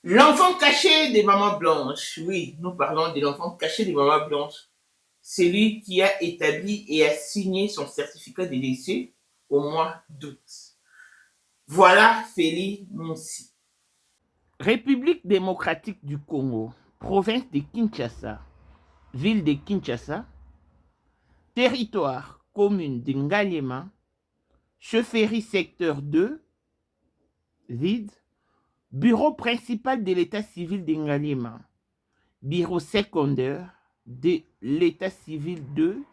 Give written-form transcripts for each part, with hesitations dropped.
L'enfant caché des mamans blanches. Oui, nous parlons de l'enfant caché des mamans blanches. Celui qui a établi et a signé son certificat de décès au mois d'août. Voilà Félix Moussi. République démocratique du Congo, province de Kinshasa, ville de Kinshasa, territoire, commune de Ngaliema, chefferie secteur 2, vide, bureau principal de l'état civil de Ngaliema, bureau secondaire de l'état civil 2,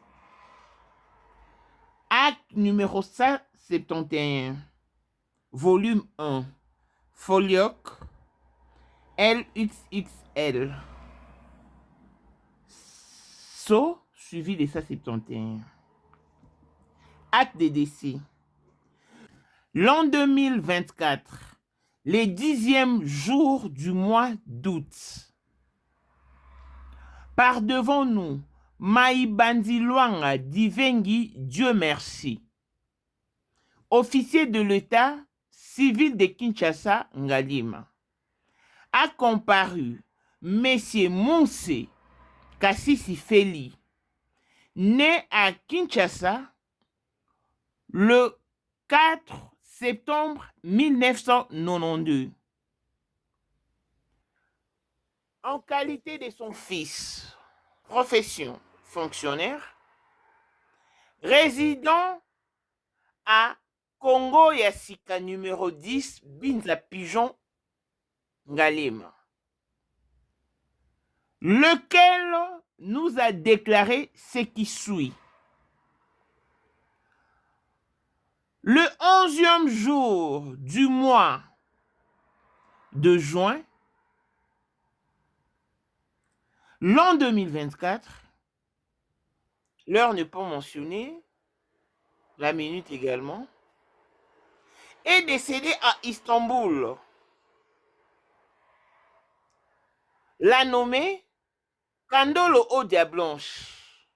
acte numéro 171, volume 1, folioc LXXL, so suivi de 171. Acte de décès. L'an 2024, les 10e jours du mois d'août. Par devant nous, Maïbandi Luanga Divengi, Dieu merci. Officier de l'État civil de Kinshasa, Ngaliema. A comparu Messieurs Mounsé Kassisi Feli, né à Kinshasa le 4 septembre 1992. En qualité de son fils, profession fonctionnaire, résident à Congo Yassika numéro 10, Binza Pigeon, Ngaliema, lequel nous a déclaré ce qui suit. Le 11e jour du mois de juin, l'an 2024, l'heure n'est pas mentionnée, la minute également, est décédé à Istanbul. L'a nommé Kandolo Odia Blanche,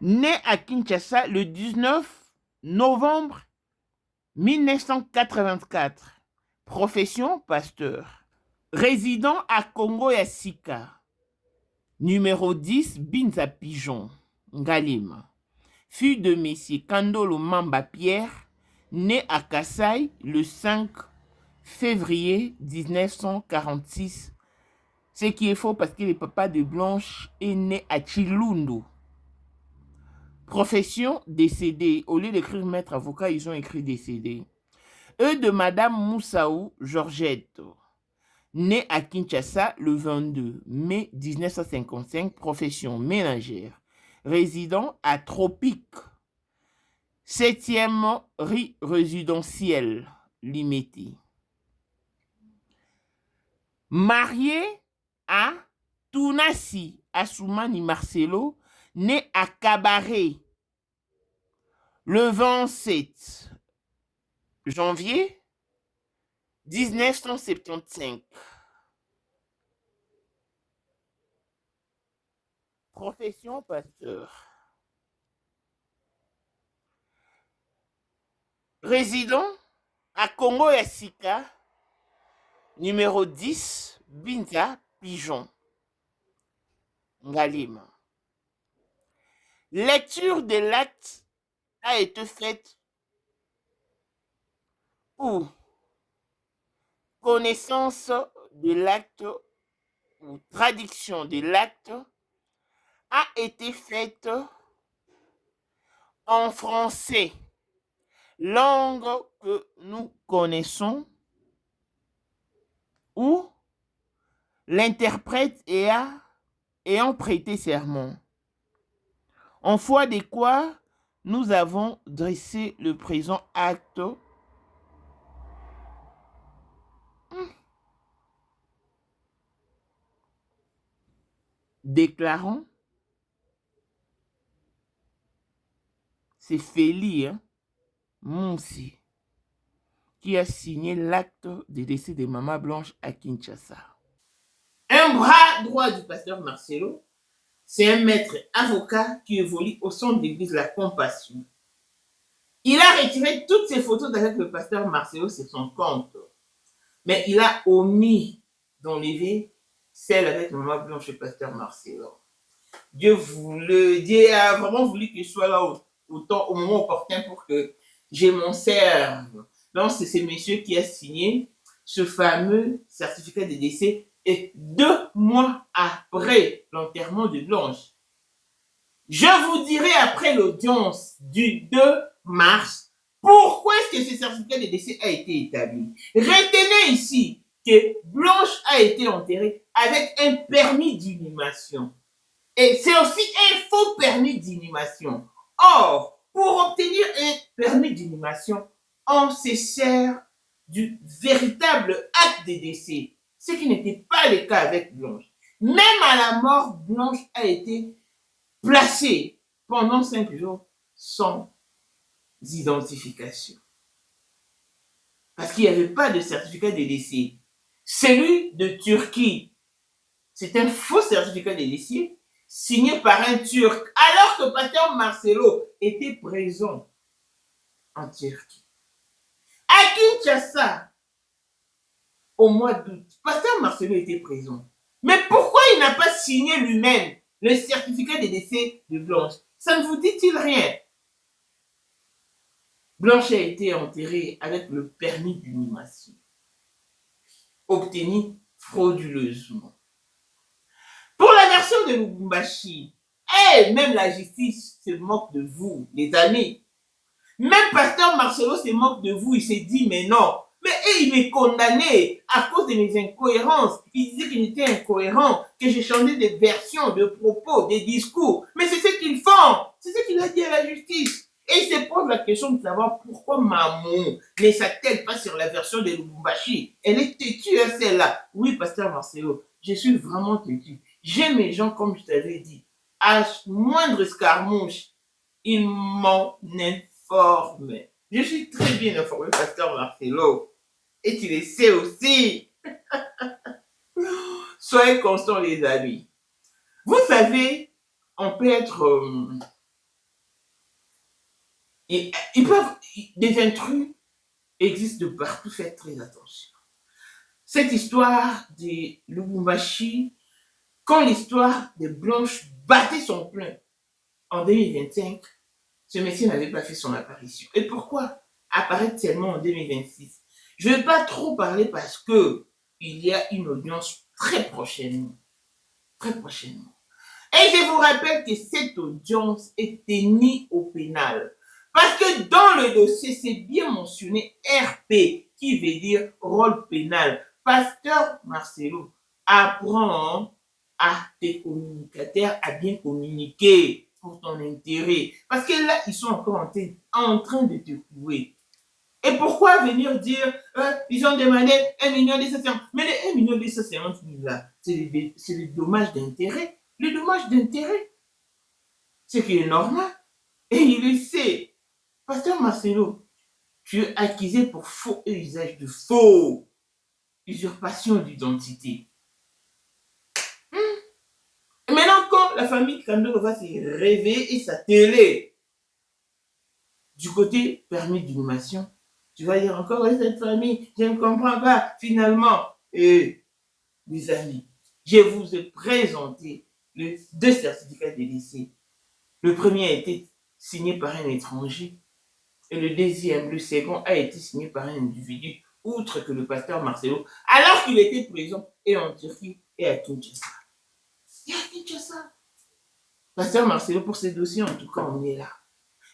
né à Kinshasa le 19 novembre 1984, profession pasteur, résident à Congo Yassika, numéro 10, Binza Pigeon, Ngaliema, fille de Messieurs Kandolo Mamba Pierre, né à Kassai le 5 février 1946. Ce qui est faux parce que le papa de Blanche est né à Chilundu. Profession décédée. Au lieu d'écrire maître avocat, ils ont écrit décédé. Eux de Madame Moussaou Georgette, née à Kinshasa le 22 mai 1955, profession ménagère, résident à Tropique, 7e rue résidentielle, Limeti. Marié à Tounassi Assoumani Marcelo, né à Cabaret le 27 janvier 1975. Profession pasteur. Résident à Congo Yassika, numéro 10, Binza Pigeon, Ngaliema. Lecture de l'acte a été faite ou connaissance de l'acte ou traduction de l'acte a été faite en français, langue que nous connaissons, ou l'interprète ayant prêté serment. En foi de quoi nous avons dressé le présent acte déclarant, c'est Félix Moussi qui a signé l'acte de décès de Maman Blanche à Kinshasa. Un bras droit du pasteur Marcelo, c'est un maître avocat qui évolue au centre d'église La Compassion. Il a retiré toutes ses photos avec le pasteur Marcelo sur son compte. Mais il a omis d'enlever celle avec maman Blanche et pasteur Marcelo. Dieu a vraiment voulu que je sois là au moment opportun pour que je m'en serve. Donc, c'est ce monsieur qui a signé ce fameux certificat de décès et 2 mois après l'enterrement de Blanche. Je vous dirai après l'audience du 2 mars pourquoi est-ce que ce certificat de décès a été établi. Retenez ici que Blanche a été enterrée avec un permis d'inhumation. Et c'est aussi un faux permis d'inhumation. Or, pour obtenir un permis d'inhumation, on se sert du véritable acte de décès, ce qui n'était pas le cas avec Blanche. Même à la mort, Blanche a été placée pendant 5 jours sans identification. Parce qu'il n'y avait pas de certificat de décès. Celui de Turquie, c'est un faux certificat de décès signé par un Turc, alors que pasteur Marcelo était présent en Turquie. À Kinshasa, au mois d'août, pasteur Marcelo était présent. Mais pourquoi il n'a pas signé lui-même le certificat de décès de Blanche? Ça ne vous dit-il rien? Blanche a été enterrée avec le permis d'inhumation, obtenu frauduleusement. Pour la version de Lubumbashi, même la justice se moque de vous, les amis. Même pasteur Marcelo se moque de vous, il s'est dit, mais non. Mais il m'est condamné à cause de mes incohérences. Il disait qu'il était incohérent, que j'ai changé de version, de propos, de discours. Mais c'est ce qu'ils font. C'est ce qu'il a dit à la justice. Et il se pose la question de savoir pourquoi maman ne s'attelle pas sur la version de Lubumbashi. Elle est têtue, celle-là. Oui, pasteur Marcelo, je suis vraiment têtue. J'aime les gens, comme je t'avais dit. À moindre escarmouche, ils m'en informent. Je suis très bien informé, pasteur Marcelo. Et tu le sais aussi. Soyez constants, les amis. Vous savez, on peut être... des intrus existent de partout, faites très attention. Cette histoire de Lubumbashi, quand l'histoire de Blanche battait son plein en 2025, ce monsieur n'avait pas fait son apparition. Et pourquoi apparaître seulement en 2026? Je ne vais pas trop parler parce que il y a une audience très prochainement. Très prochainement. Et je vous rappelle que cette audience est tenue au pénal. Parce que dans le dossier, c'est bien mentionné RP, qui veut dire rôle pénal. Pasteur Marcelo apprend à tes communicateurs à bien communiquer pour ton intérêt. Parce que là, ils sont encore en train de te couper. Et pourquoi venir dire, ils ont demandé 1,250,000. Mais les 1,250,000 là, c'est le dommage d'intérêt. Le dommage d'intérêt, c'est qui est normal. Et il le sait. Pasteur Marcelo, tu es accusé pour faux et usage de faux. Usurpation d'identité. Et maintenant, quand la famille Kandolo va se réveiller et s'atteler du côté permis d'inhumation, tu vas dire encore, cette famille, je ne comprends pas. Finalement, les amis, je vous ai présenté les 2 certificats de décès. Le premier a été signé par un étranger et le deuxième, le second, a été signé par un individu, outre que le pasteur Marcelo, alors qu'il était présent et en Turquie et à Kinshasa. Et à Kinshasa. Pasteur Marcelo, pour ces dossiers, en tout cas, on est là.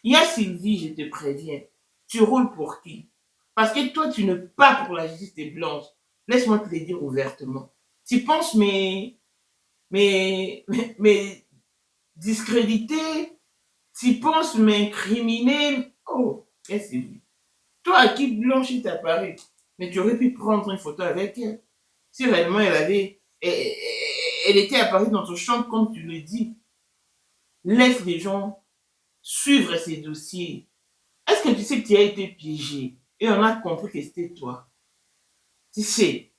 Il y a Sylvie, je te préviens. Tu roules pour qui? Parce que toi, tu ne pas pour la justice des blanches. Laisse-moi te le dire ouvertement. Tu penses mais discréditer, tu penses m'incriminer. Oh, qu'est-ce que c'est? Toi, à qui Blanche est apparue? Mais tu aurais pu prendre une photo avec elle. Si réellement elle était apparue dans ton champ, comme tu le dis. Laisse les gens suivre ces dossiers. Est-ce que tu sais que tu as été piégé et on a compris que c'était toi? Tu sais,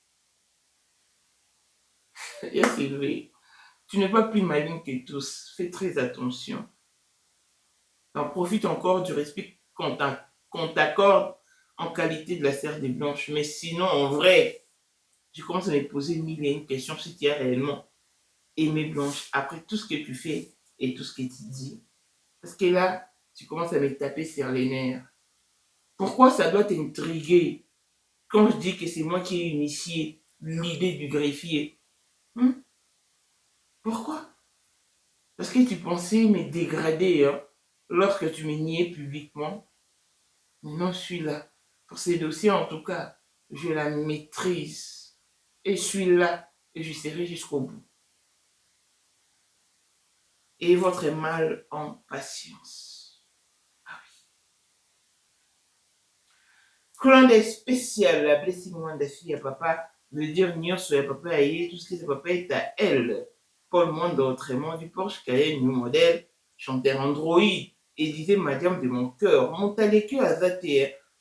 c'est vrai. Tu n'es pas plus maligne que tous. Fais très attention. On profite encore du respect qu'on t'accorde en qualité de la sœur des Blanches. Mais sinon, en vrai, je commence à me poser mille et une questions si tu as réellement aimé Blanche après tout ce que tu fais et tout ce que tu dis. Parce que là, tu commences à me taper sur les nerfs. Pourquoi ça doit t'intriguer quand je dis que c'est moi qui ai initié l'idée du greffier? Pourquoi? Parce que tu pensais me dégrader lorsque tu me niais publiquement. Maintenant, je suis là. Pour ces dossiers, en tout cas, je la maîtrise. Et je suis là. Et je serai jusqu'au bout. Et votre mal en patience. Ah oui. Clan spécial, la blessing moi de fille à papa, veut dire nyonso ya papa aïe, tout ce qui est papa est à elle. Paul Monde autrement du Porsche Cayenne New Model, chanteur Android, et disait Madame de mon cœur, montaleke à Zate,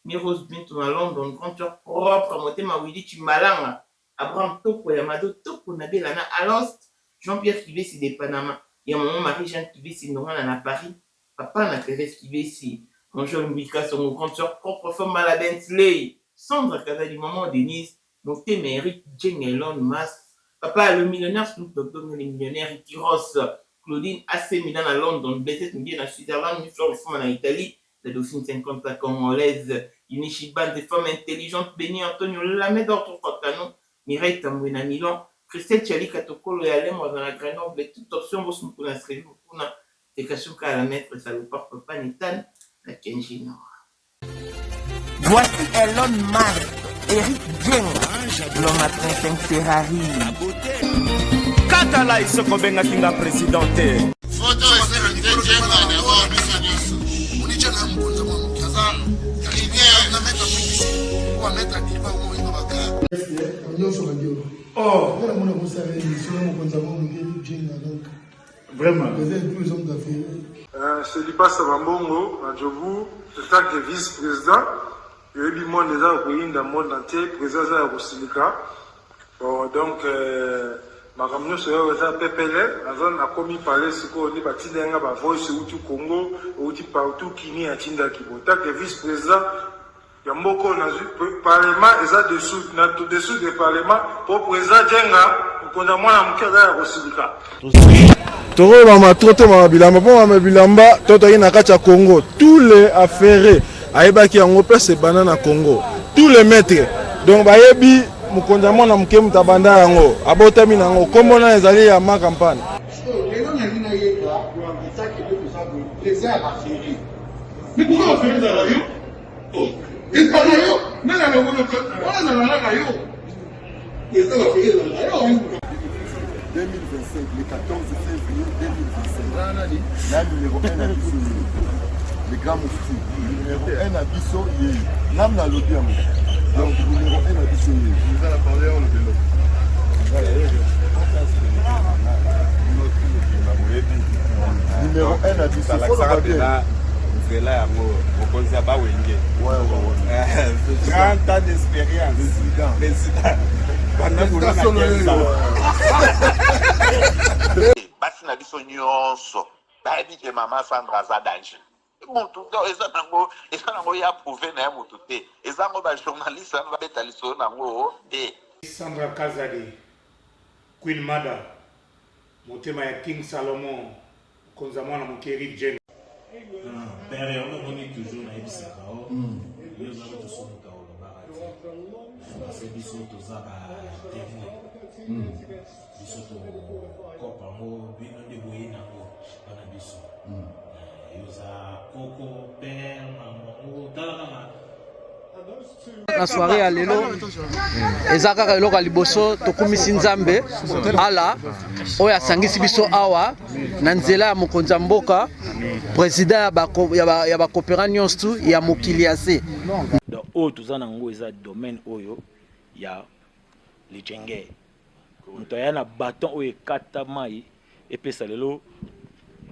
Miros Bintou à London, grand cœur propre, moté ma Willy Chimalanga, Abraham Toko, Yamado Toko, Nabelana, Alost, Jean-Pierre qui c'est des Panama. Il y a un moment, Marie-Jeanne qui c'est Noran à Paris. Papa n'a Thérèse qui ici. Bonjour, Mika, son grande soeur propre femme à la Bentley. Sandra Kazali, maman Denise. Mon thème Eric, Jane Elon Musk. Papa, le millionnaire, Snoop Dogg, le millionnaire, Ricky Ross. Claudine, AC Milan à London. Blessette, Mbien à Switzerland. Une fleur de femme en Italie. La dauphine 50 à congolaise. Une Chiban, des femmes intelligentes. Béni Antonio Lamé d'Orton Fotano. Mireille Tambouina Milan. Christelle Tchali Katokolo et Alain moi dans la Grenoble et toute option vous nous pouvons inscrire pour na des questions qu'à la maître salopard papa Nitan la Kenji Nord. Voici Elon Musk, Eric Jeng, l'homme à 35 Ferrari. Katala isoko benga kinga presidente. Photo Eric Jeng na d'abord biso. Unicha na mkonza mwa mkaza. Rivière na mettre publicité. Ou mettre diva ou ino baka. Oh, vraiment. C'est Lipa Sabambongo, à Djobu, le tant que vice-président. Il y a eu le monde dans le monde entier, président de la Silika. Donc, ma ramener sur le PPL, a commis parler ce qu'on dit, Batinga, Voice, ou Congo, ou partout, qui n'y a Tinda Kibo. Tant que vice-président, il y a beaucoup de parlement, et dessous du parlement, pour le président Djenga, pour qu'on a moins de cas à Silika. Toro mama trote mama bilamba po mama bilamba toto yi na kati ya Congo tous les affairés ayebaki yango pe se banana Congo tous les maîtres donc bayebi mukonza mwana muke mutabanda yango abotami nango kombo na ezali ya ma campagne lelo na nina yeka itaki de kusabu les airs affairés mais pourquoi affairés dans la yo oh et pas la yo mais la yo on a la yo et ça affairés dans la yo 2025, le 14 février 2025. La numéro 1 à Bissau, le grand moufti. Numéro 1 à Bissau, il est. Nam na lobby à moi. Donc, numéro 1 à Bissau, il est. Nous allons parler en le vélo. Numéro 1 à Bissau, il faut le bien. C'est là, au Konzaba Wenge. Ouais. 30 ans d'expérience. Président. Basi na biso nyonso bayebi ke mama Sandra aza danger mutu eza nango ya prouve na ye mutu te eza ngo bajournaliste ano babeta lisolo nango te. Sandra Kazadi, Queen Mada, motema ya King Salomon, konza mwana moke Eric Jeng. Père, on est toujours na ebisaka o. Yo za to so muta o barati. Parce que biso to za ba témoin. Biso to kopa mo bino de boye na ngo bana biso. Yo za koko père maman tala na soirée ya lelo eza kaka eloko ya liboso tokumisi nzambe ala oyo asangisi biso awa na nzela ya mokonzi ya mboka président ya bakopera nyonso ya mokili ya se donc oyo toza nango eza domaine oyo ya lijenge moto aya na baton oyo ekata mai epesa lelo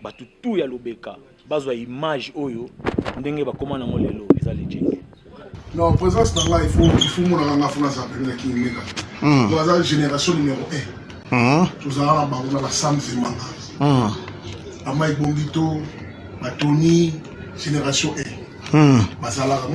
bato tu ya lobeka bazwa image oyo ndenge bakoma nango lelo eza lijenge. Non, présence là, il faut mon la qui est la génération numéro 1. Nous avons la Sam Zemanga. Amaï Bombito, Tony, génération 1. Nous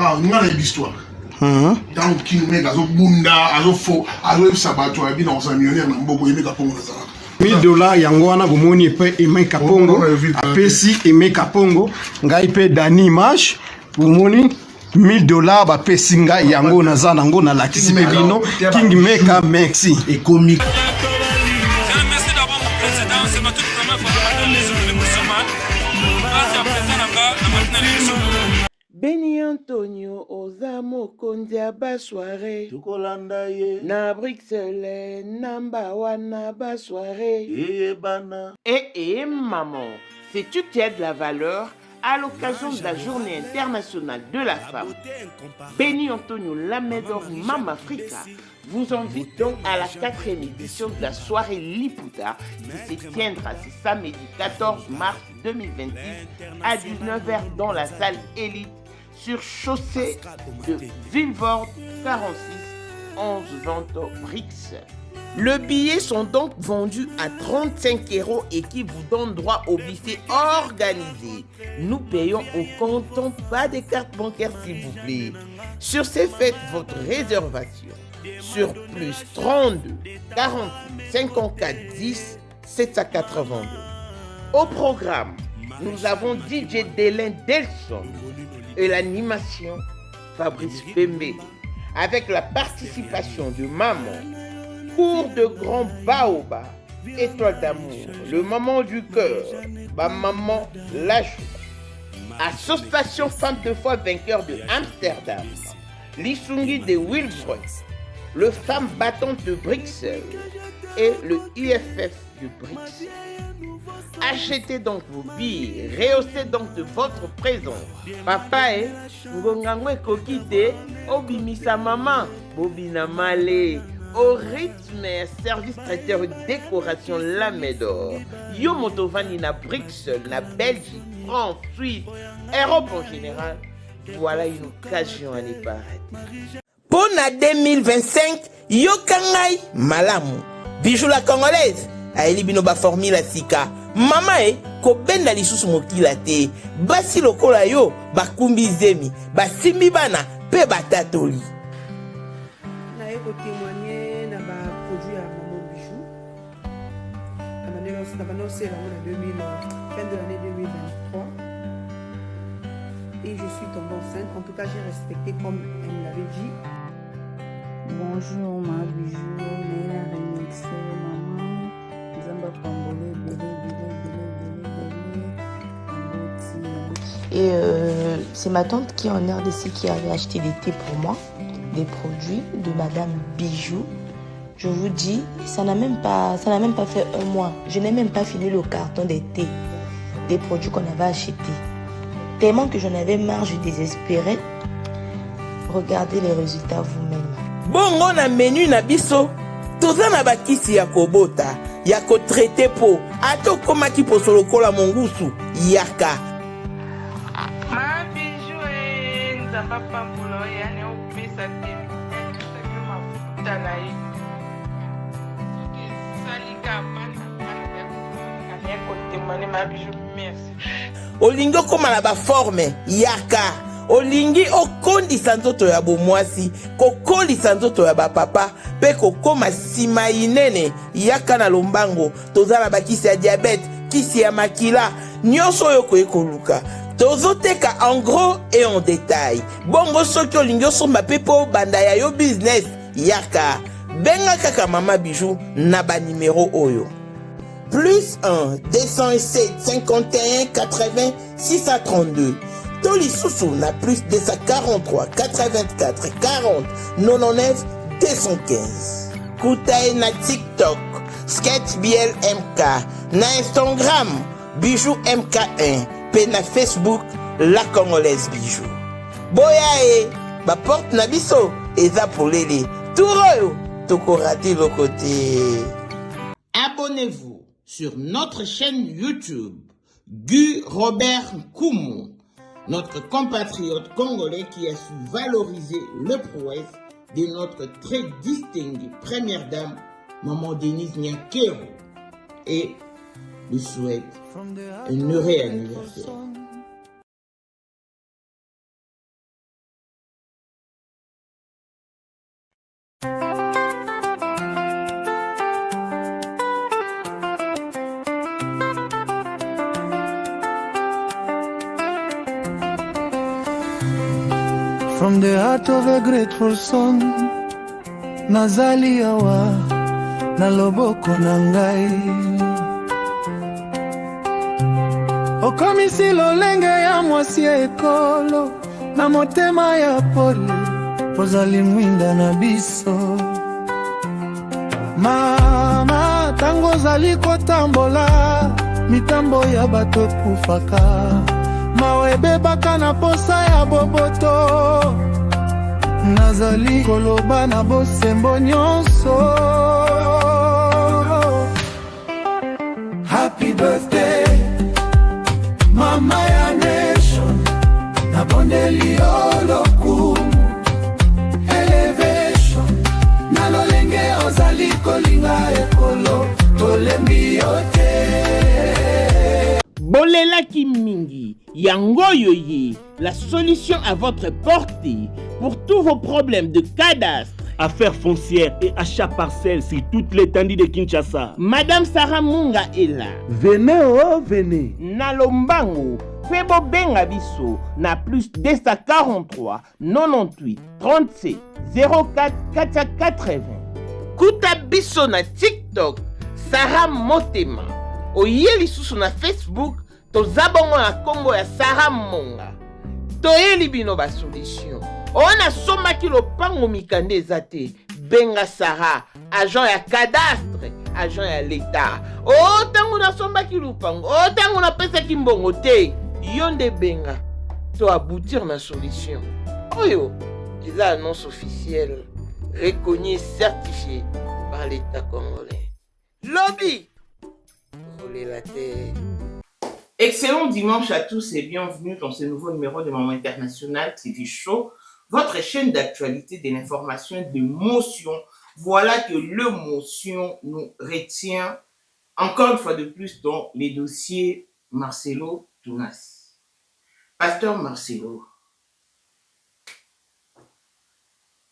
avons une histoire. donc king mec azobunda azofo azoyebisa bato abi na oza millionnaire na mboko yemeka mpongo nazalaka $1000 yango wana bomoni epe Emeka Pongo apesi Emeka Pongo ngai pe Dani Image bomoni $1000 bapesi ngai yango naza nango nalakisi mpe bino King Meka merci ekomi. Merci d'abord mon président, c'est ma toute première fois dans les jours de Moussouma. Merci à président na matinale les Beni Antonio Ozamo Kondia Bassoiré Tukolanda ye na Bruxelles namba wana Bassoiré bana. Maman, sais-tu qu'il y a de la valeur à l'occasion de la journée internationale de la femme? Beni Antonio Lamedor Mama Africa vous invite donc à la 4e édition de la soirée Liputa qui se tiendra ce samedi 14 mars 2026 à 19h dans la salle Élite sur chaussée de Villevorde 46 11 Vento Bruxelles. Les billets sont donc vendus à 35 € et qui vous donne droit au buffet organisé. Nous payons au comptant, pas de carte bancaire s'il vous plaît. Sur ces faites votre réservation sur plus 32 48 54 10 782. Au programme, nous avons DJ Délin Delson et l'animation Fabrice Pembe avec la participation de Maman, Cours de Grand Baoba, Étoile d'amour, le Maman du cœur, ma Maman la joie, Association Femmes de foi vainqueur de Amsterdam, l'Isungi de Wilsbrooks, le Femmes battantes de Bruxelles et le IFF de Bruxelles. Achetez donc vos billets, rehaussez donc de votre présence. Papa ngongangwe kokite, obimisa maman, bobina male, au rythme service traiteur décoration Lamedor. Yo motovani na Bruxelles, na Belgique, France, Suisse, Europe en général. Voilà une occasion à ne pas rater. Pour la 2025, yo kangai malamu. Bijou la congolaise. Aeli bino ba formula sika. Mama ko benda lisusu mokila te. Basi lokola yo bakumbi zemi, basimbi bana pe batatoli. Na ko témoigner na ba produit à Maman Bijou. On a annoncé fin de l'année 2023. Et je suis tombée enceinte. En tout cas, j'ai respecté comme elle me l'avait dit. Bonjour ma Bijou, Néla Remixé, maman, Zamba Pambole, Et c'est ma tante qui est en RDC qui avait acheté des thés pour moi, des produits de Madame Bijou. Je vous dis, ça n'a même pas fait un mois. Je n'ai même pas fini le carton des thés, des produits qu'on avait achetés. Tellement que j'en avais marre, je désespérais. Regardez les résultats vous-même. Bongo na menu na biso toza na bakisi ya kobota ya ko traiter po ato koma ki posolo kola mongusu yaka ma Bijou nzamba pambulo yani opesa te mafuta na ye salika pana ya kotemane ma Bijou merci olingo koma na ba forme yaka olingi okondisa nzoto ya bomwasi kokolisa nzoto ya bapapa pe kokoma sima inene yaka na lombango tozala bakisi ya diabete kisi ya makila nyonso oyo koyekoluka tozoteka en gros et en détail bongo soki olingi osomba pe po banda ya yo business yaka benga kaka Mama Bijou na banimero oyo plus 1 207 51 80 632. Toli Soussou na plus 243 84 40 99 215. Koutae na TikTok, Sketch BLMK, na Instagram, Bijou MK1, pe na Facebook, La Congolaise Bijou. Boya ba porte na biso, eza polele. Touroyo, toko rate le côté. Abonnez-vous sur notre chaîne YouTube, Gu Robert Koumou, notre compatriote congolais qui a su valoriser le prouesse de notre très distinguée première dame, Maman Denise Nyakero, et lui souhaite un heureux anniversaire. From the heart of a grateful son, nazali awa na loboko na ngai. Okomisi lolenge ya mwasi ekolo na motema ya pole, ozali mwinda na biso. Mama, tango ozali kotambola, mitambo ya bato ekufaka, mawe ebebaka na posa ya boboto. Nazali koloba na bosembo nyonso. Happy birthday, Mama ya nation, nabondeli yo lokumu. Elevation, nalolenge ozali kolinga ekolo, tolembi yo te. Bolelaki mingi, yangoyoye, la solution à votre portée pour tous vos problèmes de cadastre, affaires foncières et achats parcelles sur toute l'étendue de Kinshasa. Madame Sarah Munga est là. Venez, oh, venez. Nalombango, Febo Benga Biso, na plus 243 98 37 04 480. Kuta Biso na TikTok, Sarah Motema. Oyeli susu na Facebook, tozabongo na Congo ya Sarah Munga. Toyeli bino ba solution. On soma ki lopango mikande ezate. Benga Sarah, agent ya cadastre, agent ya l'État. Oh, tango na soma ki lopango. Oh, tango na pesa ki mbongo te. Yonde benga. To aboutir na solution. Oyo, c'est l'annonce officielle, reconnu et certifié par l'État congolais. Lobby, rouler la terre. Excellent dimanche à tous et bienvenue dans ce nouveau numéro de Maman International TV Show, votre chaîne d'actualité, de l'information et de motion. Voilà que l'émotion nous retient encore une fois de plus dans les dossiers Marcelo Tounas. Pasteur Marcelo,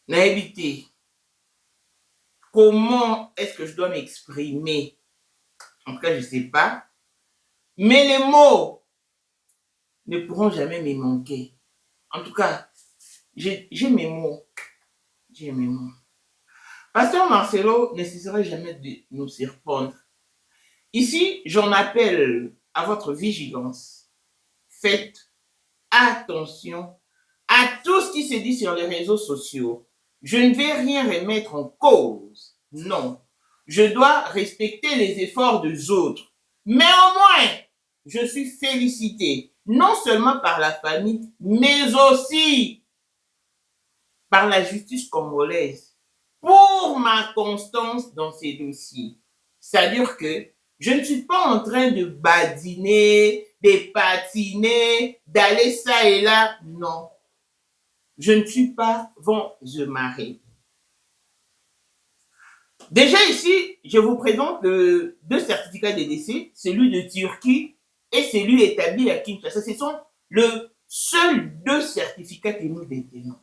Naïbité, comment est-ce que je dois m'exprimer? En tout cas, je ne sais pas. Mais les mots ne pourront jamais me manquer. En tout cas, j'ai mes mots. J'ai mes mots. Pasteur Marcelo ne cesserait jamais de nous surprendre. Ici, j'en appelle à votre vigilance. Faites attention à tout ce qui se dit sur les réseaux sociaux. Je ne vais rien remettre en cause. Non. Je dois respecter les efforts des autres. Mais au moins, je suis félicité, non seulement par la famille, mais aussi par la justice congolaise, pour ma constance dans ces dossiers. C'est-à-dire que je ne suis pas en train de badiner, de patiner, d'aller ça et là. Non. Je ne suis pas vent de marée. Déjà ici, je vous présente deux certificats de décès, celui de Turquie et celui établi à Kinshasa. Ce sont les seuls deux certificats que nous détenons.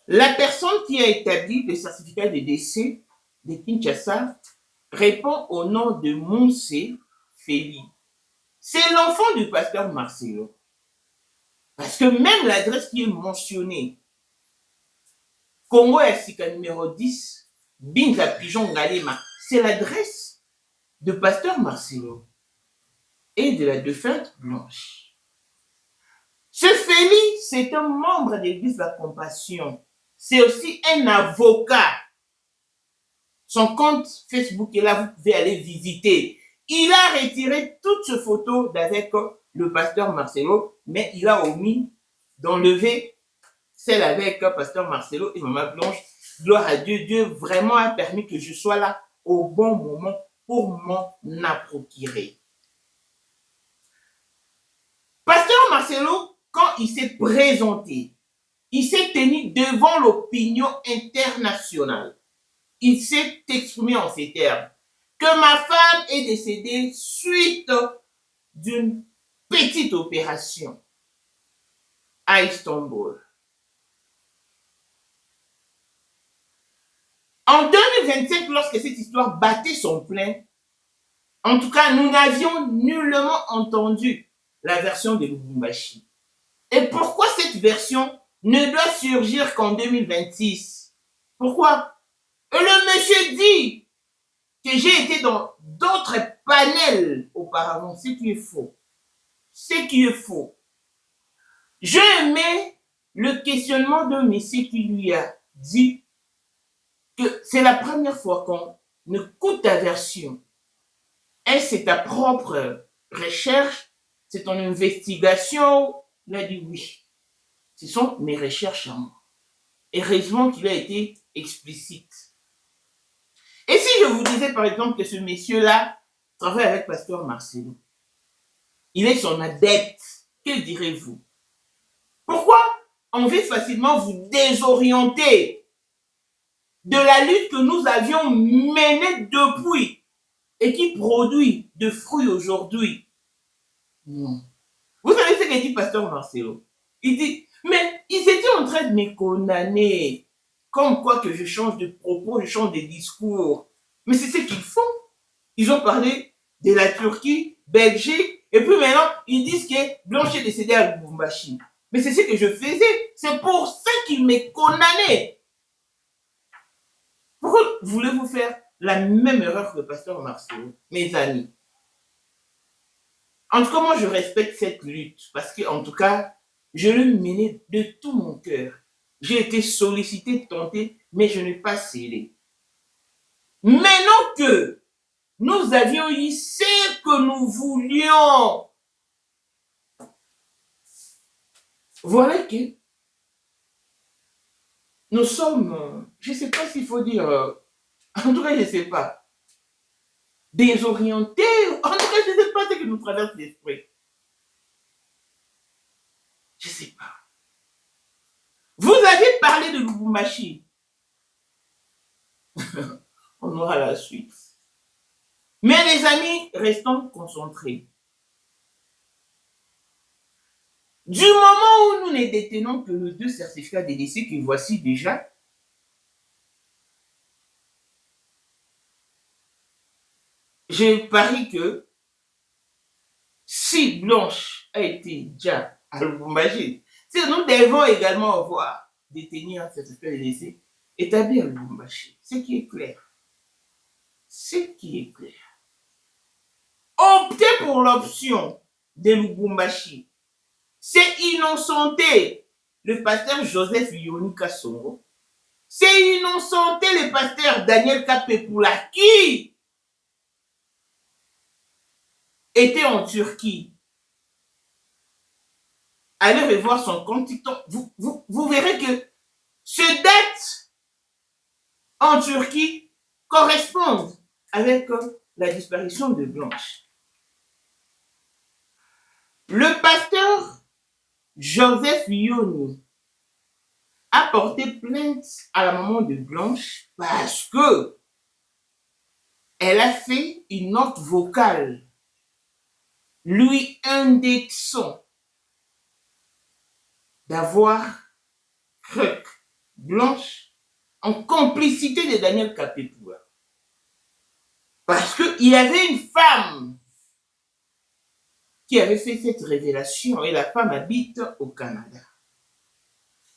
La personne qui a établi le certificat de décès de Kinshasa répond au nom de Monsé Feli. C'est l'enfant du pasteur Marcelo. Parce que même l'adresse qui est mentionnée, Congo Sika numéro 10, Binza Pigeon Galema, c'est l'adresse de pasteur Marcelo et de la défunte Blanche. Ce Feli, c'est un membre de l'église de la Compassion. C'est aussi un avocat. Son compte Facebook est là, vous pouvez aller visiter. Il a retiré toutes ces photos d'avec le pasteur Marcelo, mais il a omis d'enlever celle avec pasteur Marcelo et maman Blanche. Gloire à Dieu. Dieu vraiment a permis que je sois là au bon moment pour m'en procurer. Pasteur Marcelo, quand il s'est présenté, il s'est tenu devant l'opinion internationale. Il s'est exprimé en ces termes. Que ma femme est décédée suite d'une petite opération à Istanbul. En 2025, lorsque cette histoire battait son plein, en tout cas, nous n'avions nullement entendu la version de Lubumbashi. Et pourquoi cette version ne doit surgir qu'en 2026? Pourquoi? Le monsieur dit que j'ai été dans d'autres panels auparavant, ce qui est faux. Ce qui est faux. J'ai aimé le questionnement de monsieur qui lui a dit que c'est la première fois qu'on écoute ta version. Et c'est ta propre recherche, c'est ton investigation. Il a dit oui. Ce sont mes recherches à moi. Heureusement qu'il a été explicite. Et si je vous disais par exemple que ce monsieur-là travaille avec Pasteur Marcelo, il est son adepte, que direz-vous? Pourquoi on veut facilement vous désorienter de la lutte que nous avions menée depuis et qui produit de fruits aujourd'hui? Non. Vous savez ce qu'a dit Pasteur Marcelo? Il dit, mais ils étaient en train de me condamner, comme quoi que je change de propos, je change de discours. Mais c'est ce qu'ils font. Ils ont parlé de la Turquie, Belgique, et puis maintenant, ils disent que Blanche est décédée à Lubumbashi. Mais c'est ce que je faisais. C'est pour ça qu'ils me condamnaient. Pourquoi voulez-vous faire la même erreur que le pasteur Marcelo, mes amis? En tout cas, moi, je respecte cette lutte parce que, en tout cas, je l'ai menée de tout mon cœur. J'ai été sollicité, tenté, mais je n'ai pas cédé. Maintenant que nous avions eu ce que nous voulions, voilà que nous sommes, je ne sais pas s'il faut dire, en tout cas, je ne sais pas, désorientés, en tout cas, je ne sais pas ce qui nous traverse l'esprit. Je ne sais pas. Vous avez parlé de Lubumbashi. On aura la suite. Mais les amis, restons concentrés. Du moment où nous ne détenons que les 2 certificats de décès que voici déjà, je parie que si Blanche a été déjà à Lubumbashi, si nous devons également avoir détenir un certificat de décès établi à Lubumbashi, ce qui est clair. Ce qui est clair. Optez pour l'option de Lubumbashi. C'est innocenté le pasteur Joseph Yoni Kassongo. C'est innocenté le pasteur Daniel Kapepula qui était en Turquie. Allez revoir son compte TikTok. Vous verrez que ces dates en Turquie correspondent avec la disparition de Blanche. Le pasteur Joseph Yoni a porté plainte à la maman de Blanche parce que elle a fait une note vocale lui indexant d'avoir cru Blanche en complicité de Daniel Kapepua. Parce qu'il y avait une femme qui avait fait cette révélation et la femme habite au Canada.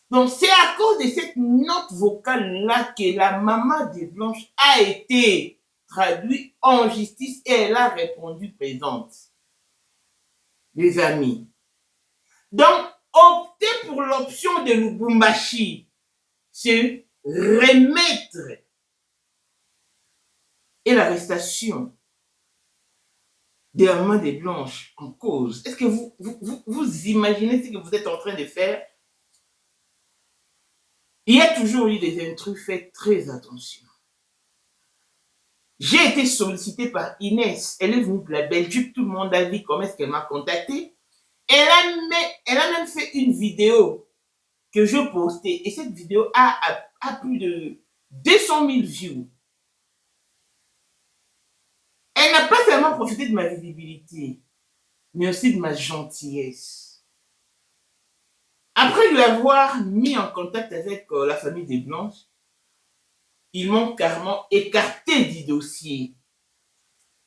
Donc c'est à cause de cette note vocale-là que la maman de Blanche a été traduite en justice et elle a répondu présente. Les amis. Donc, optez pour l'option de Lubumbashi. C'est remettre et l'arrestation de la maman de Blanche en cause. Est-ce que vous imaginez ce que vous êtes en train de faire? Il y a toujours eu des intrus, faites très attention. J'ai été sollicité par Inès. Elle est venue de la Belgique. Tout le monde a vu comment est-ce qu'elle m'a contacté. Elle a même fait une vidéo que je postais. Et cette vidéo a plus de 200 000 views. Elle n'a pas seulement profité de ma visibilité, mais aussi de ma gentillesse. Après lui avoir mis en contact avec la famille des Blanches, ils m'ont carrément écarté du dossier.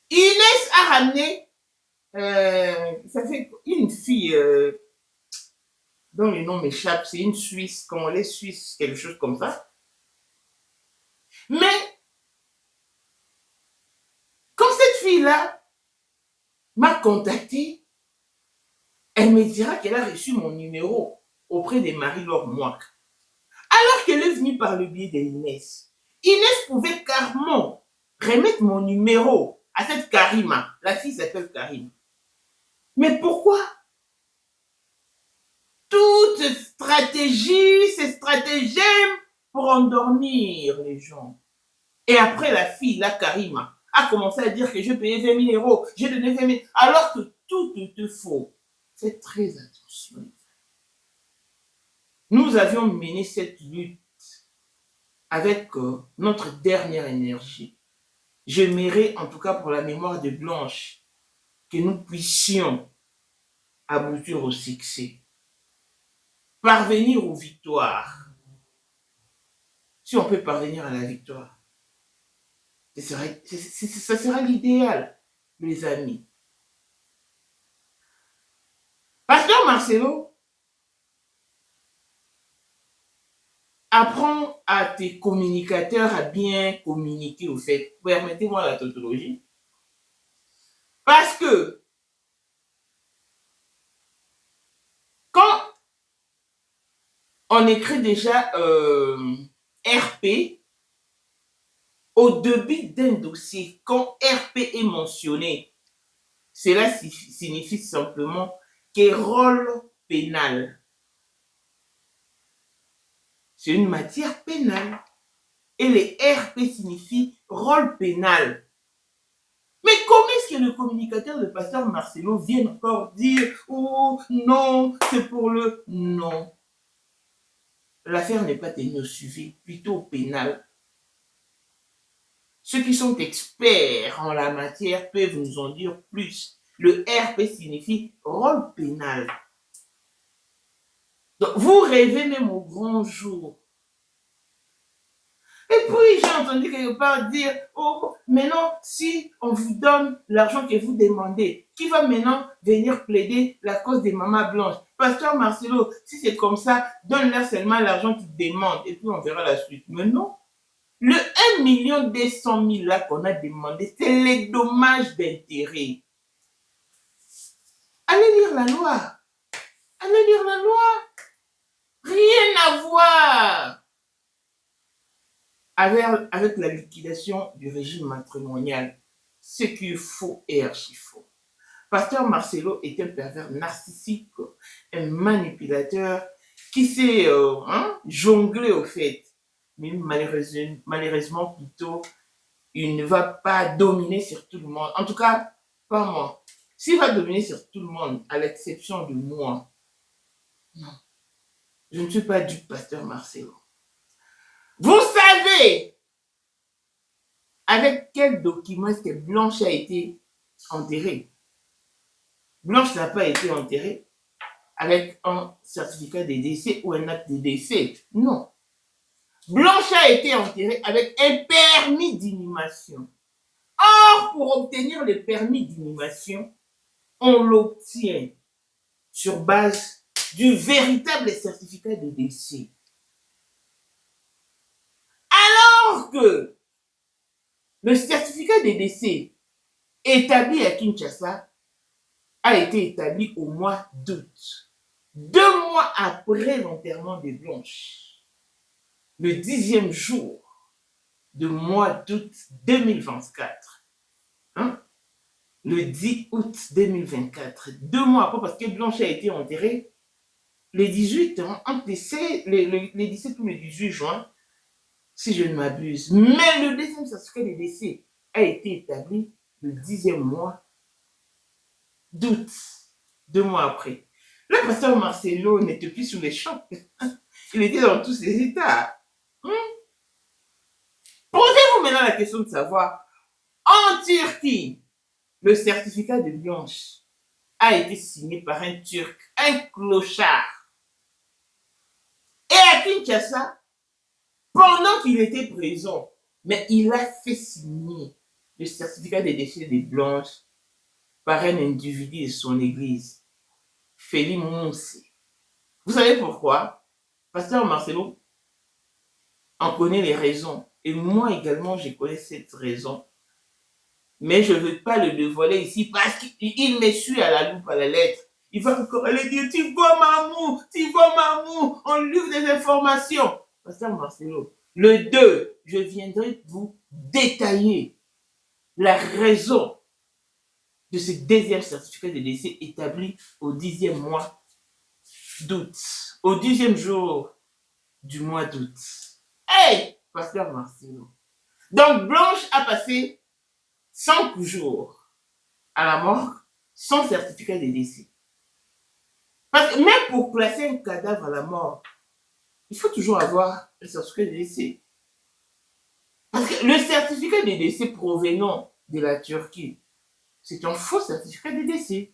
Inès a ramené Ça fait une fille dont le nom m'échappe, c'est une Suisse, congolaise suisse, quelque chose comme ça. Mais, quand cette fille-là m'a contacté, elle me dira qu'elle a reçu mon numéro auprès de Marie-Laure Mouak. Alors qu'elle est venue par le biais d'Inès. Inès pouvait carrément remettre mon numéro à cette Karima. La fille s'appelle Karima. Mais pourquoi toute stratégie, ces stratagèmes pour endormir les gens. Et après, la fille, la Karima, a commencé à dire que je payais 20 000 euros, j'ai donné 20 000, alors que tout était faux. Faites très attention. Nous avions mené cette lutte avec notre dernière énergie. J'aimerais, en tout cas pour la mémoire de Blanche, que nous puissions aboutir au succès, parvenir aux victoires. Si on peut parvenir à la victoire, ça sera l'idéal, mes amis. Pasteur Marcelo, apprends à tes communicateurs à bien communiquer au fait. Permettez-moi la tautologie. Parce que quand on écrit déjà RP, au début d'un dossier, quand RP est mentionné, cela signifie simplement que rôle pénal. C'est une matière pénale. Et les RP signifie rôle pénal. Mais comment est-ce que le communicateur de pasteur Marcelo vient encore dire « Oh non, c'est pour le... » Non. L'affaire n'est pas tenue au suivi, plutôt pénal. Ceux qui sont experts en la matière peuvent nous en dire plus. Le RP signifie rôle pénal. Donc, vous rêvez même au grand jour. Et puis, j'ai entendu quelque part dire, oh, maintenant, si on vous donne l'argent que vous demandez, qui va maintenant venir plaider la cause des mamans blanches? Pasteur Marcelo, si c'est comme ça, donne-leur seulement l'argent qu'ils demandent et puis on verra la suite. Mais non. Le 1 200 000 là qu'on a demandé, c'est les dommages d'intérêt. Allez lire la loi. Allez lire la loi. Rien à voir avec la liquidation du régime matrimonial. Ce qui est faux et archi-faux. Pasteur Marcelo est un pervers narcissique, un manipulateur qui s'est jonglé au fait. Mais malheureusement, plutôt, il ne va pas dominer sur tout le monde. En tout cas, pas moi. S'il va dominer sur tout le monde, à l'exception de moi, non. Je ne suis pas du pasteur Marcelo. Vous savez avec quel document est-ce que Blanche a été enterrée? Blanche n'a pas été enterrée avec un certificat de décès ou un acte de décès. Non. Blanche a été enterrée avec un permis d'inhumation. Or, pour obtenir le permis d'inhumation, on l'obtient sur base du véritable certificat de décès. Alors que le certificat de décès établi à Kinshasa a été établi au mois d'août, 2 mois après l'enterrement de Blanche. Le 10e jour du mois d'août 2024. Le 10 août 2024. 2 mois après, parce que Blanche a été enterrée le 18, entre les 17 ou le 18 juin, si je ne m'abuse. Mais le deuxième certificat de décès a été établi le 10e mois d'août, 2 mois après. Le pasteur Marcelo n'était plus sous les champs. Il était dans tous ses états. Posez-vous maintenant la question de savoir, en Turquie, le certificat de Blanche a été signé par un Turc, un clochard. Et à Kinshasa, pendant qu'il était présent, mais il a fait signer le certificat de décès de Blanche par un individu de son église, Félix Moussi. Vous savez pourquoi? Pasteur Marcelo en connaît les raisons. Et moi également, je connais cette raison. Mais je ne veux pas le dévoiler ici parce qu'il me suit à la loupe, à la lettre. Il va encore aller dire, tu vois Mamou, on livre des informations. Pasteur Marcelo, le 2, je viendrai vous détailler la raison de ce deuxième certificat de décès établi au 10e mois d'août, au 10e jour du mois d'août. Hey, Pasteur Marcelo. Donc, Blanche a passé 5 jours à la mort sans certificat de décès. Parce que même pour placer un cadavre à la mort, il faut toujours avoir un certificat de décès. Parce que le certificat de décès provenant de la Turquie, c'est un faux certificat de décès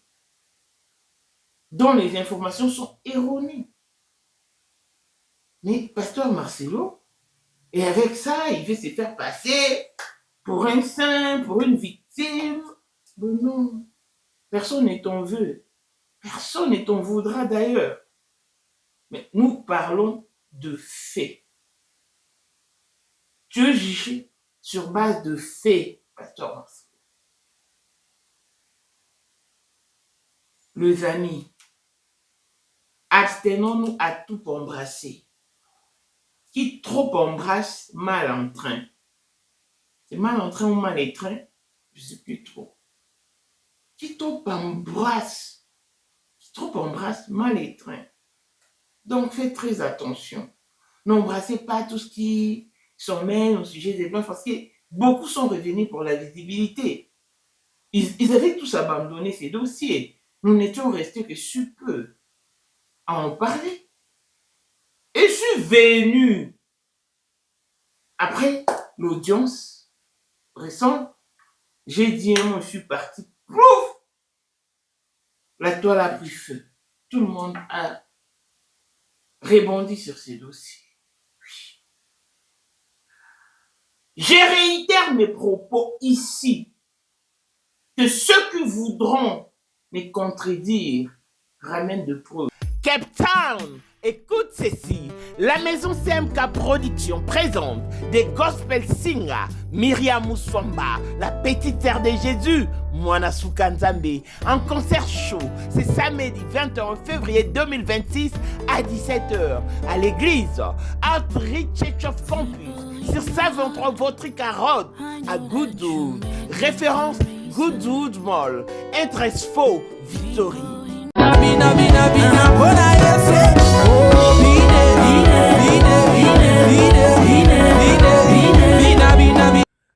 dont les informations sont erronées. Mais Pasteur Marcelo, et avec ça, il veut se faire passer pour un saint, pour une victime. Mais non, personne ne t'en veut. Personne ne t'en voudra d'ailleurs. Mais nous parlons de faits. Tu es jugé sur base de faits, Pasteur Marcelo. Les amis, abstenons-nous à tout embrasser. Qui trop embrasse, mal en train. C'est mal en train ou mal en train? Je ne sais plus trop. Qui trop embrasse, mal en train. Donc faites très attention. N'embrassez pas tout ce qui s'emmène au sujet des Blancs parce que beaucoup sont revenus pour la visibilité. Ils avaient tous abandonné ces dossiers. Nous n'étions restés que sur peu à en parler. Et je suis venu après l'audience récente. J'ai dit, moi, je suis parti. Plouf! La toile a pris feu. Tout le monde a rebondi sur ces dossiers. Oui. Je réitère mes propos ici. Que ceux qui voudront me contredire ramènent de preuves. Cape Town! Écoute ceci, la maison CMK Production présente des gospel singers, Myriam Mouswamba, la petite sœur de Jésus, Mwana Soukanzambe, en concert show, c'est samedi 21 février 2026 à 17h à l'église Outreach Church of Campus sur 123 Vautry Road à Goodwood. Référence Goodwood Mall, Interest Faux, Victory.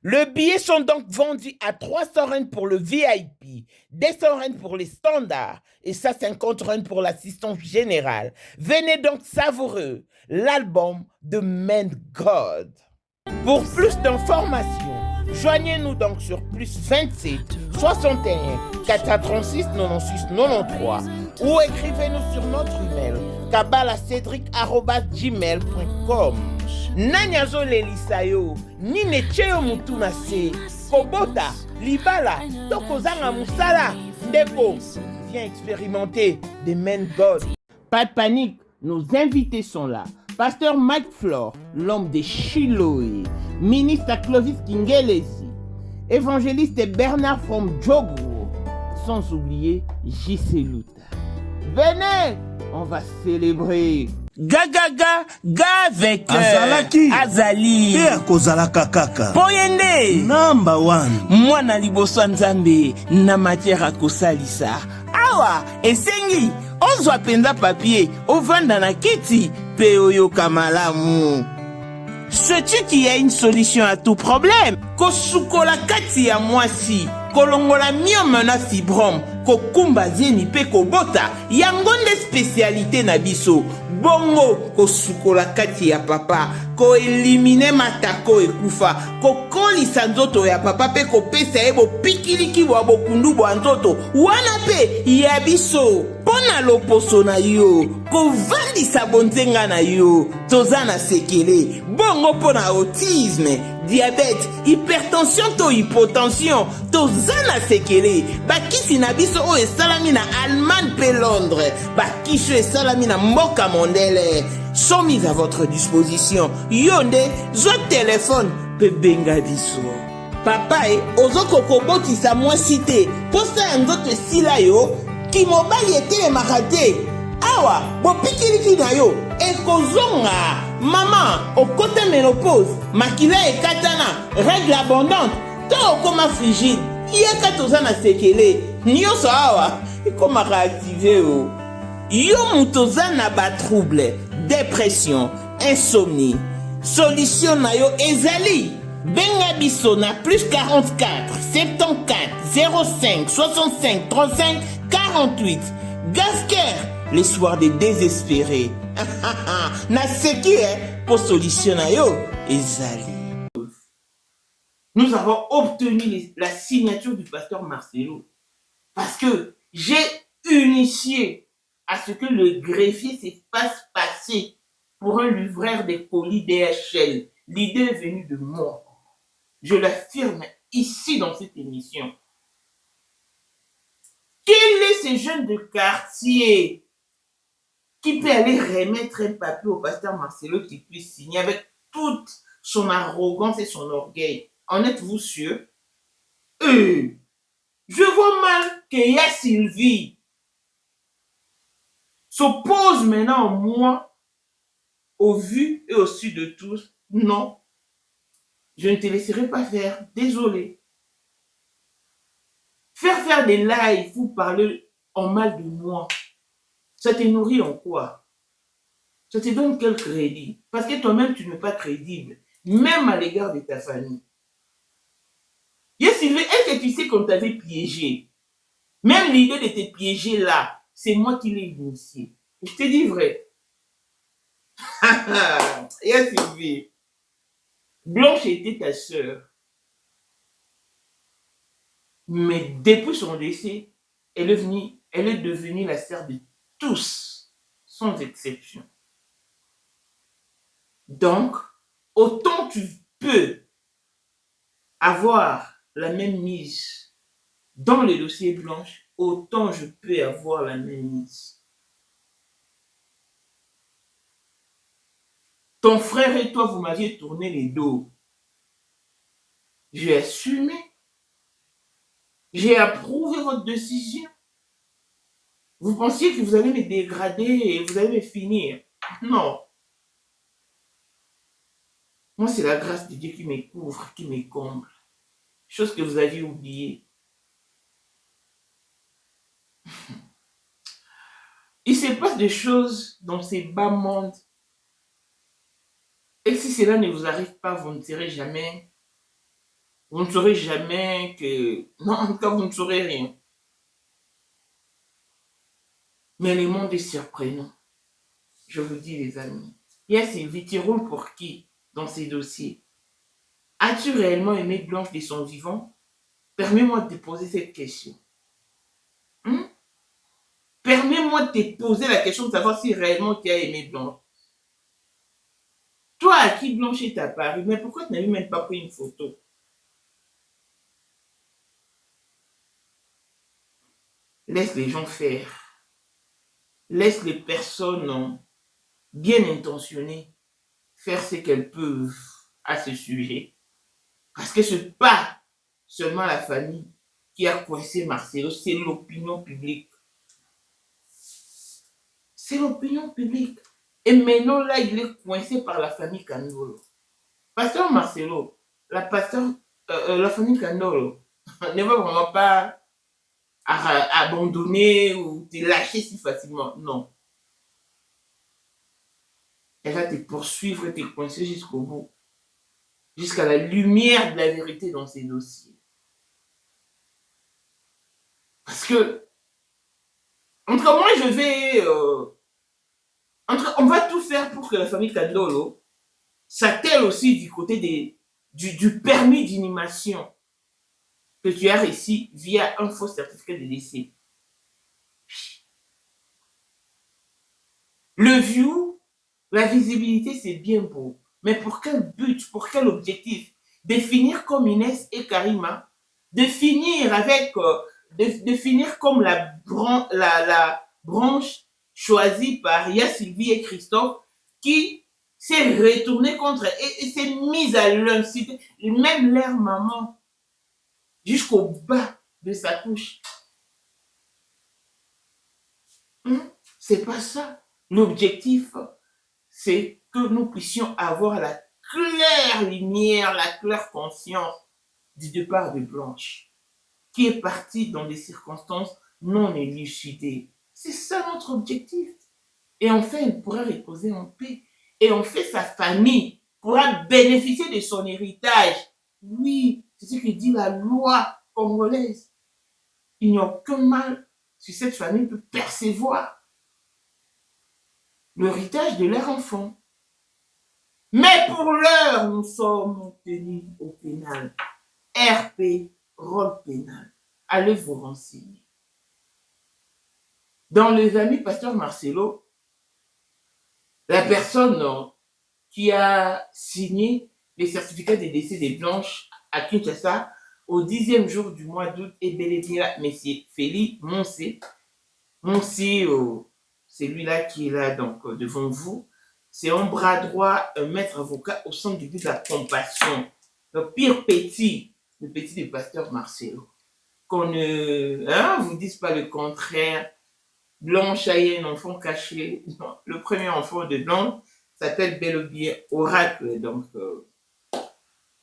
Le billet sont donc vendus à 300 Rand pour le VIP, 200 Rand pour les standards et 150 Rand pour l'assistance générale. Venez donc savourer l'album de Man God. Pour plus d'informations, joignez-nous donc sur plus 27 61 436 96 93 ou écrivez-nous sur notre email kabalacedric@gmail.com. Nanyazo lelisayo ni necheo mutuna se kobota libala tokozanga musala ndeko viens expérimenter des Men God. Pas de panique, nos invités sont là. Pasteur Mike Flore, l'homme de Chiloé, ministre Clovis Kingelesi, évangéliste Bernard from Jogo, sans oublier J.C. Luta. Venez, on va célébrer. Gaga avec Azalaki Azali Ea kozalaka kaka Poyende number 1 mwana liboso nzambe na matière à kosalisa awa esengi ozwa penza papier ovanda na kiti pe oyoka malamu. Sais-tu qu'il y a une solution à tout problème? Kosukola kati ya mwasi kolongola myome na fibrome kokumba zeni pe kobota yango nde spécialité na biso bongo kosukola kati ya papa, koelimine matako ekufa, kokolisa nzoto ya papa pe kopesa ye bopikiliki bwa bokundu bwa nzoto wana pe ya biso mpona loposo na yo kovandisa bonzenga na yo toza na sekele bongo mpona autisme, diabete, hypertension to hypotension toza na sekele bakisi na biso oyo esalami na Allemagne pe Londres, bakisi oyo esalami na mboka mondele sont mis à votre disposition. Yonde, zo téléphone pe benga biso. Papa ozoko kobotisa mwasi te posa ya nzoto esila yo ki mobali etelemaka te awa bopikiliki na yo ekozonga mama okote ménopause makila ekatana règle abondante to okoma frigide yeka toza na sekele nyonso awa ekomaka active o yo mutu oza na batrouble dépression insomnie solution na yo ezali benga biso na plus 44 74 05 65 35 48 Gasker les soirs des désespérés na seki pour solution na yo ezali. Nous avons obtenu la signature du pasteur Marcelo parce que j'ai initié à ce que le greffier se fasse passer pour un livreur des colis DHL. L'idée est venue de moi. Je l'affirme ici dans cette émission. Quel est ce jeune de quartier qui peut aller remettre un papier au pasteur Marcelo qui puisse signer avec toute son arrogance et son orgueil? En êtes-vous sûr? Je vois mal que ya Sylvie s'oppose maintenant moi, au vu et au su de tous. Non, je ne te laisserai pas faire. Désolé. Faire des lives, vous parler en mal de moi, ça te nourrit en quoi? Ça te donne quel crédit? Parce que toi-même, tu n'es pas crédible, même à l'égard de ta famille. Yes, Sylvie, est-ce que tu sais qu'on t'avait piégé? Même l'idée de te piéger là, c'est moi qui l'ai initié. Je te dis vrai. Yes, Sylvie. Blanche était ta sœur. Mais depuis son décès, elle est devenue la sœur de tous, sans exception. Donc, autant tu peux avoir la même mise dans le dossier Blanche, autant je peux avoir la même mise. Ton frère et toi, vous m'aviez tourné les dos. J'ai assumé. J'ai approuvé votre décision. Vous pensiez que vous allez me dégrader et vous allez me finir. Non. Moi, c'est la grâce de Dieu qui me couvre, qui me comble. Chose que vous aviez oubliée. Il se passe des choses dans ces bas mondes. Et si cela ne vous arrive pas, vous ne saurez jamais. Vous ne saurez jamais que... Non, en tout cas, vous ne saurez rien. Mais le monde est surprenant. Je vous dis, les amis. Yes, Sylvie, tu roules pour qui dans ces dossiers? As-tu réellement aimé Blanche de son vivant? Permets-moi de te poser cette question. Permets-moi de te poser la question de savoir si réellement tu as aimé Blanche. Toi, à qui Blanche est apparue, mais pourquoi tu n'avais même pas pris une photo? Laisse les gens faire. Laisse les personnes bien intentionnées faire ce qu'elles peuvent à ce sujet. Parce que ce n'est pas seulement la famille qui a coincé Marcelo, c'est l'opinion publique. C'est l'opinion publique. Et maintenant, là, il est coincé par la famille Kandolo. Pasteur Marcelo, la famille Kandolo ne va vraiment pas abandonner ou te lâcher si facilement. Non. Elle va te poursuivre et te coincer jusqu'au bout. Jusqu'à la lumière de la vérité dans ces dossiers. Parce que, en tout cas, moi, je vais En tout cas, on va tout faire pour que la famille Kandolo s'attelle aussi du côté du permis d'inhumation que tu as reçu via un faux certificat de décès. Le view, la visibilité, c'est bien beau. Mais pour quel but, pour quel objectif? Définir comme Inès et Karima, définir comme la branche choisie par Ya Sylvie et Christophe qui s'est retournée contre et s'est mise à l'inciter, même leur maman, jusqu'au bas de sa couche. C'est pas ça. L'objectif, c'est que nous puissions avoir la claire lumière, la claire conscience du départ de Blanche, qui est partie dans des circonstances non élucidées. C'est ça notre objectif. Et enfin, elle pourra reposer en paix. Et enfin, sa famille pourra bénéficier de son héritage. Oui, c'est ce que dit la loi congolaise. Il n'y a aucun mal si cette famille peut percevoir l'héritage de leur enfant. Mais pour l'heure, nous sommes tenus au pénal. RP, rôle pénal. Allez vous renseigner. Dans les amis Pasteur Marcelo, la personne qui a signé les certificats de décès des Blanches à Kinshasa au 10e jour du mois d'août est bel et bien M. Félix Moncé. Moncé, c'est lui-là qui est là donc devant vous. C'est un bras droit, un maître avocat au centre du but de la compassion. Le pire petit, le petit du Pasteur Marcelo. Qu'on ne vous dise pas le contraire. Blanche a eu un enfant caché. Non, le premier enfant de Blanche s'appelle bel et bien Oracle. Donc,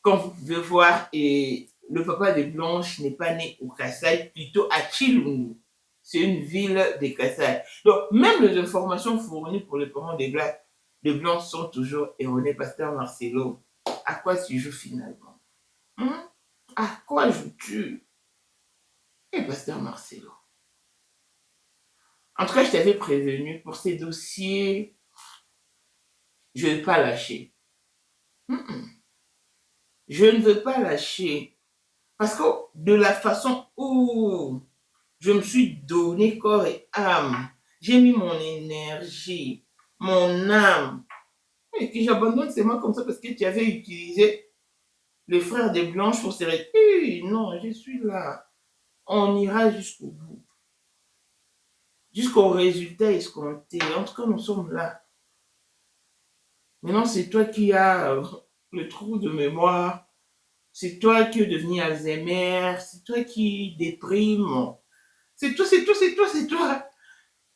comme vous pouvez voir, et le papa de Blanche n'est pas né au Kassai, plutôt à Chilungu. C'est une ville de Kassai. Donc, même les informations fournies pour les parents des Blancs sont toujours erronées. Pasteur Marcelo, à quoi tu joues finalement? À quoi joues-tu? Et Pasteur Marcelo. En tout cas, je t'avais prévenu, pour ces dossiers, je ne vais pas lâcher. Je ne veux pas lâcher. Parce que de la façon où je me suis donné corps et âme, j'ai mis mon énergie, mon âme, et que j'abandonne seulement comme ça parce que tu avais utilisé les frères des Blanches pour se retirer. Non, je suis là. On ira jusqu'au bout. Jusqu'au résultat escompté. En tout cas, nous sommes là. Maintenant, c'est toi qui as le trou de mémoire. C'est toi qui es devenu Alzheimer. C'est toi qui déprime. C'est toi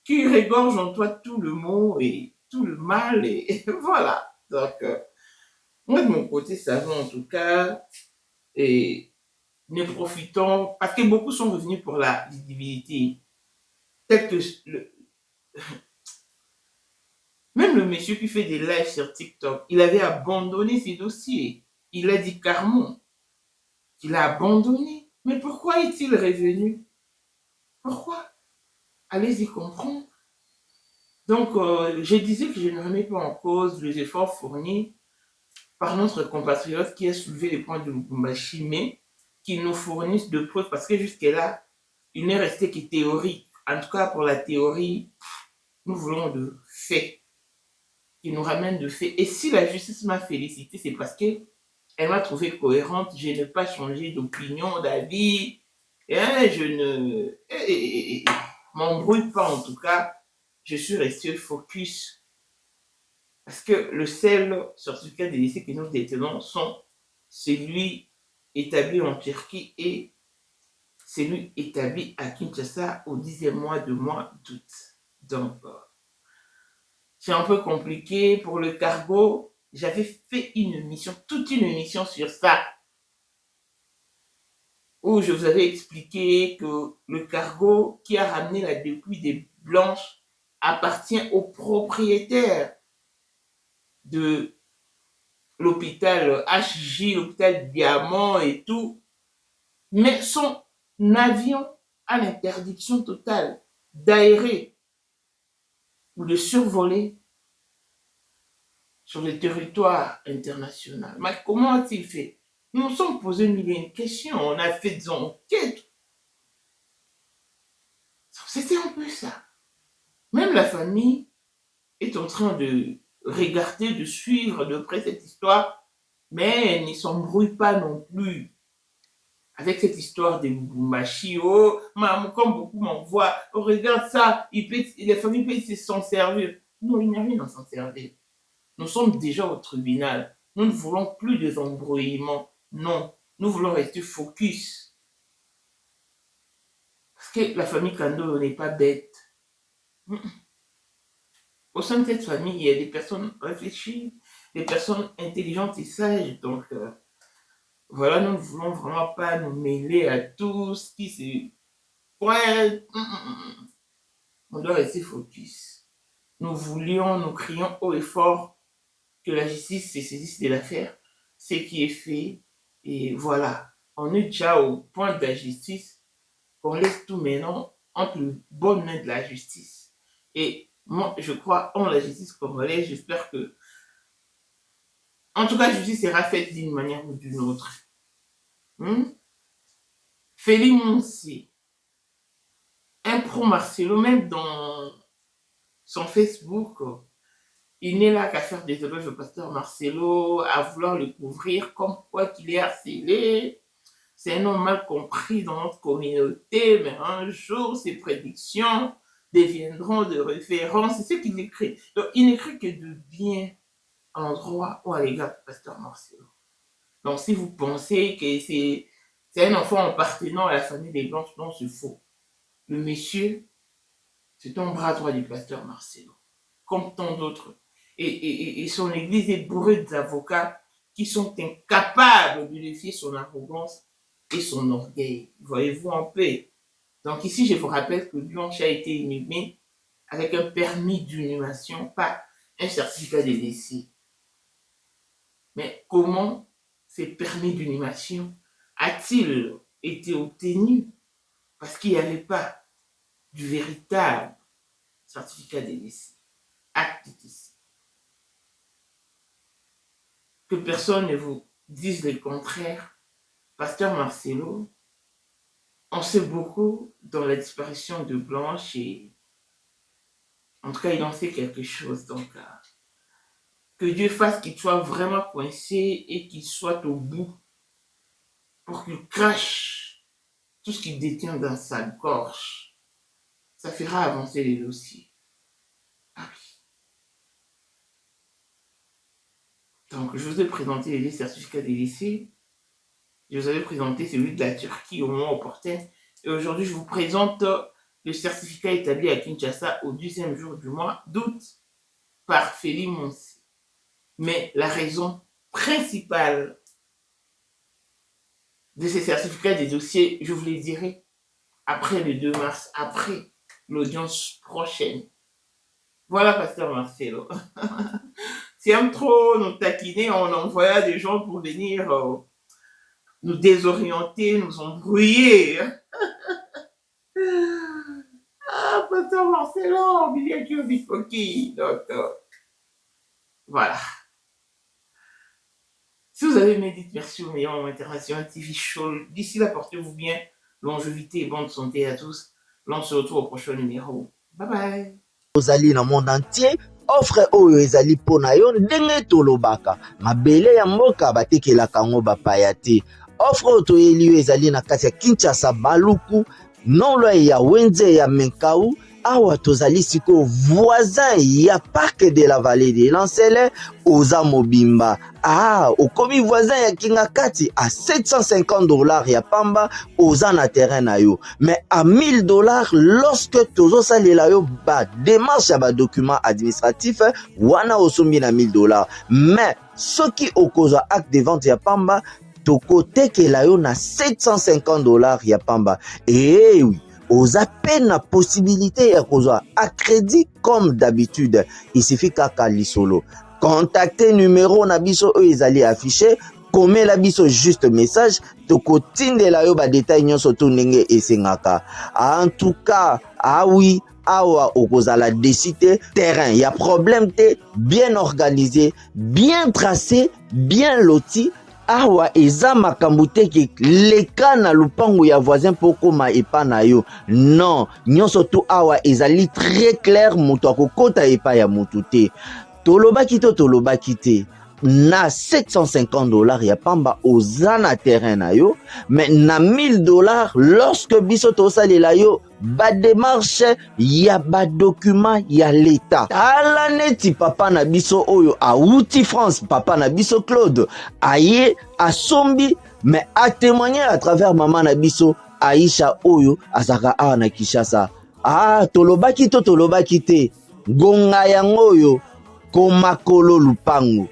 qui regorge en toi tout le mot et tout le mal. Et voilà. Donc, moi, de mon côté, ça va en tout cas. Et ne profitons, parce que beaucoup sont revenus pour la visibilité. Peut-être que même le monsieur qui fait des lives sur TikTok, il avait abandonné ses dossiers. Il a dit Carmon qu'il a abandonné. Mais pourquoi est-il revenu? Pourquoi? Allez-y comprendre. Donc, je disais que je ne remets pas en cause les efforts fournis par notre compatriote qui a soulevé les points de Lubumbashi, mais qui nous fournissent de preuves, parce que jusque-là, il n'est resté que théorique. En tout cas, pour la théorie, nous voulons de faits, qui nous ramènent de faits. Et si la justice m'a félicité, c'est parce qu'elle m'a trouvé cohérente. Je n'ai pas changé d'opinion, d'avis. Je ne m'embrouille pas, en tout cas. Je suis resté focus. Parce que le seul certificat de décès que nous détenons sont celui établi en Turquie et celui établi à Kinshasa au 10e mois d'août. Donc, c'est un peu compliqué. Pour le cargo, j'avais fait toute une émission sur ça, où je vous avais expliqué que le cargo qui a ramené la dépouille des Blanches appartient au propriétaire de l'hôpital HJ, l'hôpital Diamant et tout. Mais son avion a l'interdiction totale d'aérer ou de survoler sur le territoire international. Mais comment a-t-il fait? Nous nous sommes posé une million de questions, on a fait des enquêtes. C'était un peu ça. Même la famille est en train de regarder, de suivre de près cette histoire, mais elle ne s'embrouille pas non plus avec cette histoire de Lubumbashi. Oh, comme beaucoup m'envoient, oh, regarde ça, les familles peuvent s'en servir. Non, il n'y a rien à s'en servir. Nous sommes déjà au tribunal. Nous ne voulons plus des embrouillements. Non, nous voulons rester focus. Parce que la famille Kando n'est pas bête. Au sein de cette famille, il y a des personnes réfléchies, des personnes intelligentes et sages. Donc, voilà, nous ne voulons vraiment pas nous mêler à tout ce qui se... Ouais. On doit rester focus. Nous crions haut et fort que la justice se saisisse de l'affaire, ce qui est fait. Et voilà, on est déjà au point de la justice, qu'on laisse tout maintenant entre les bonnes mains de la justice. Et moi, je crois en la justice congolaise. J'espère que, en tout cas, la justice sera faite d'une manière ou d'une autre. Félix Monsi, un pro Marcelo, même dans son Facebook, il n'est là qu'à faire des éloges au pasteur Marcelo, à vouloir le couvrir comme quoi qu'il est harcelé. C'est un homme mal compris dans notre communauté, mais un jour, ses prédictions deviendront de référence. C'est ce qu'il écrit. Donc, il n'écrit que de bien à l'endroit ou à l'égard du pasteur Marcelo. Donc, si vous pensez que c'est un enfant appartenant à la famille des Blanches, non, c'est faux. Le monsieur, c'est un bras droit du pasteur Marcelo, comme tant d'autres. Et son église est bourrée d'avocats qui sont incapables de défier son arrogance et son orgueil. Voyez-vous en paix. Donc ici, je vous rappelle que Blanche a été inhumée avec un permis d'inhumation, pas un certificat de décès. Mais comment ces permis d'inhumation a-t-il été obtenu? Parce qu'il n'y avait pas du véritable certificat de décès, acte de décès. Que personne ne vous dise le contraire. Pasteur Marcelo, on sait beaucoup dans la disparition de Blanche et en tout cas il en sait quelque chose. Donc que Dieu fasse qu'il soit vraiment coincé et qu'il soit au bout pour qu'il crache tout ce qu'il détient dans sa gorge. Ça fera avancer les dossiers. Ah oui. Donc, je vous ai présenté les certificats des lycées. Je vous avais présenté celui de la Turquie au moment opportun. Et aujourd'hui, je vous présente le certificat établi à Kinshasa au 10e jour du mois d'août par Félix Monsi. Mais la raison principale de ces certificats des dossiers, je vous les dirai après le 2 mars, après l'audience prochaine. Voilà, pasteur Marcelo. Si on aime trop nous taquiner, on envoie des gens pour venir nous désorienter, nous embrouiller. Ah, pasteur Marcelo, bien que bifoki. Donc, voilà. Si vous avez aimé, dites merci au meilleur International TV Show. D'ici là, portez-vous bien. Longévité et bonne santé à tous. L'on se retrouve au prochain numéro. Bye bye. Ozali na monde entier, offre oyo ezali pona yo ndenge tolobaka. Mabele ya mboka batekelaka ngo bapaya te. Offre oyo toyeli yo ezali na kati ya Kinshasa Baluku, non ya Wenze ya Menkau. Awa tozali siko voisin ya parc de la vallée de Lancele oza mobimba. Okomi voisin ya Kingakati à $750 ya pamba oza na terrain na yo. Mais à $1000 lorsque tozo salela yo ba démarche ya ba document administratif wana osombi na $1000. Mais soki okozwa acte de vente ya pamba tokoteke yo na $750 ya pamba. Eh oui. Aux appels la possibilité à crédit comme d'habitude. Il suffit qu'à lisolo. Contactez numéro nabiso ezali affiché. Comme la biso juste message. Toko tinde la yo ba détail nyon soto nenge esengaka. En tout cas, ah oui. awa okozala décidé terrain ya problème te, bien organisé, bien tracé, bien loti. Awa eza makambo te ke leka na lupango ya voisin poko ma epa na yo. Non, nyonso tu awa ezali très clair, moto akokota epa ya motu te. Tolobaki te. Na $750 ya pamba ozana terrain na yo, mais na $1000 lorsque biso tosalela yo ba démarche ya ba document ya l'état. Tala neti papa na biso oyo auti France, papa na biso Claude aye asombi, mais a témoigner à travers maman na biso Aisha oyo azaka awa na Kinshasa. Tolobaki te gonga yango oyo komakolo lupango.